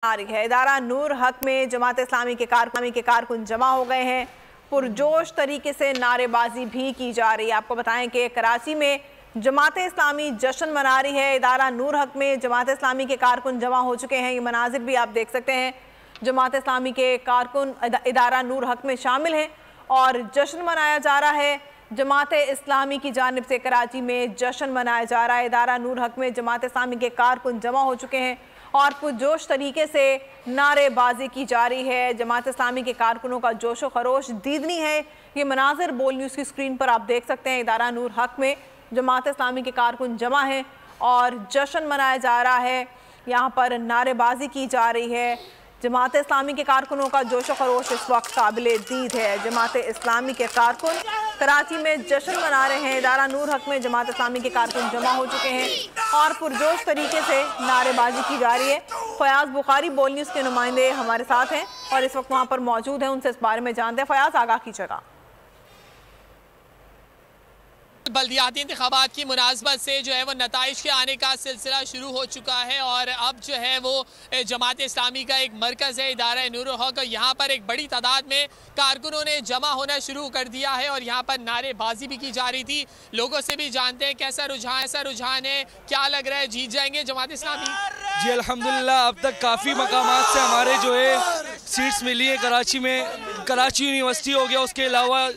आ रही है। इदारा नूर हक में जमात इस्लामी के कारकुन जमा हो गए हैं। पुरजोश तरीके से नारेबाजी भी की जा रही है। आपको बताएं कि कराची में जमात इस्लामी जश्न मना रही है। इदारा नूर हक में जमात इस्लामी के कारकुन जमा हो चुके हैं। ये मनाजिर भी आप देख सकते हैं। जमात इस्लामी के कारकुन इदारा नूर हक में शामिल हैं और जश्न मनाया जा रहा है। जमात इस्लामी की जानिब से कराची में जश्न मनाया जा रहा है। इदारा नूर हक में जमात इस्लामी के कारकुन जमा हो चुके हैं और पुरजोश तरीके से नारेबाजी की जा रही है। जमात इस्लामी के कारकुनों का जोशो खरोश दीदनी है। ये मनाजिर बोल न्यूज़ की स्क्रीन पर आप देख सकते हैं। इदारा नूर हक में जमात इस्लामी के कारकुन जमा हैं और जश्न मनाया जा रहा है। यहाँ पर नारेबाजी की जा रही है। जमात इस्लामी के कारकुनों का जोशो खरोश इस वक्त काबिले दीद है। जमात इस्लामी के कारकुन कराची में जश्न मना रहे हैं। इदारा नूर हक में जमात इस्लामी के कारकुन जमा हो चुके हैं और पुरजोश तरीके से नारेबाजी की जा रही है। फयाज बुखारी बोल न्यूज़ के नुमाइंदे हमारे साथ हैं और इस वक्त वहाँ पर मौजूद हैं। उनसे इस बारे में जानते हैं। फयाज, आगाह कीजिएगा। बल्दियाती इंतखाबात की मुनासबत से जो है वो नताइज के आने का सिलसिला शुरू हो चुका है और अब जो है वो जमात इस्लामी का एक मरकज़ है इदारा नूर हक। यहाँ पर एक बड़ी तादाद में कारकुनों ने जमा होना शुरू कर दिया है और यहाँ पर नारेबाजी भी की जा रही थी। लोगों से भी जानते हैं कैसा रुझान है, क्या लग रहा है जीत जाएंगे जमात इस्लामी? जी अल्हम्दुलिल्लाह, अब तक काफ़ी मकामात से हमारे जो है सीट्स मिली है कराची में। कराची यूनिवर्सिटी हो गया, उसके अलावा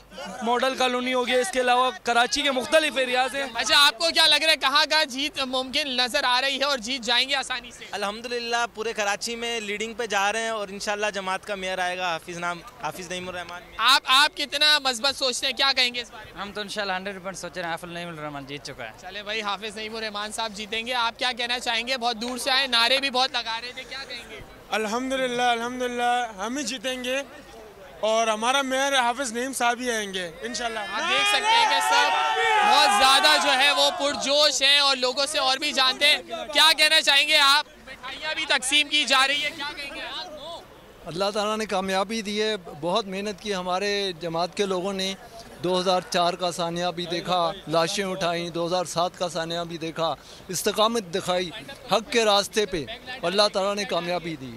मॉडल कॉलोनी हो गया, इसके अलावा कराची के मुख्तलिफ एरियाज हैं। अच्छा, आपको क्या लग रहा है कहाँ जीत मुमकिन नजर आ रही है और जीत जाएंगे आसानी से? अल्हम्दुलिल्लाह पूरे कराची में लीडिंग पे जा रहे हैं और इंशाल्लाह जमात का मेयर आएगा हाफिज नईमुर रहमान। आप कितना मजबूत सोचते हैं, क्या कहेंगे इस बारे में? हम तो इंशाल्लाह 100% सोच रहे हैं हाफिज नईमुर रहमान जीत चुका है। चले भाई, हाफिज नईमुर रहमान साहब जीतेंगे। आप क्या कहना चाहेंगे? बहुत दूर से आए, नारे भी बहुत लगा रहे थे, क्या कहेंगे? अल्हम्दुलिल्लाह हम ही जीतेंगे और हमारा मेयर हाफिज नईम साहब ही आएंगे इंशाल्लाह। आप देख सकते हैं कि सब बहुत ज़्यादा जो है वो पुरजोश है और लोगों से और भी जानते हैं। क्या कहना चाहेंगे आप? मिठाइयाँ भी तकसीम की जा रही है, क्या कहेंगे आप? अल्लाह ताला ने कामयाबी दी है। बहुत मेहनत की हमारे जमात के लोगों ने। 2004 का सानिया भी देखा, लाशें उठाई, 2007 का सानिया भी देखा, इस्तकामत दिखाई हक के रास्ते पे। अल्लाह ताला ने कामयाबी दी।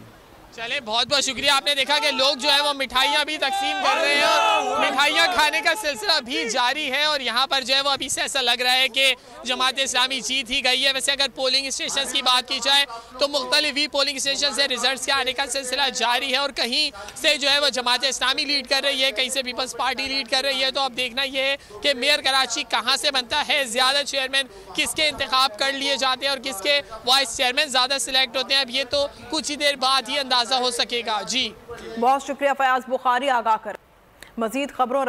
चले, बहुत बहुत शुक्रिया। आपने देखा कि लोग जो है वो मिठाइयाँ भी तकसीम कर रहे हैं और मिठाइयाँ खाने का सिलसिला भी जारी है और यहाँ पर जो है वो अभी से ऐसा लग रहा है कि जमात इस्लामी जीत ही गई है। वैसे अगर पोलिंग स्टेशन की बात की जाए तो मुख्तलिफ ही पोलिंग स्टेशन से रिजल्ट के आने का सिलसिला जारी है और कहीं से जो है वो जमात इस्लामी लीड कर रही है, कहीं से पीपल्स पार्टी लीड कर रही है। तो अब देखना ये है कि मेयर कराची कहाँ से बनता है, ज़्यादा चेयरमैन किसके इंतखाब कर लिए जाते हैं और किसके वाइस चेयरमैन ज़्यादा सिलेक्ट होते हैं। अब ये तो कुछ ही देर बाद ही अंदाज़ा हो सकेगा। जी बहुत शुक्रिया फयाज बुखारी, आगाह कर। मजीद खबरों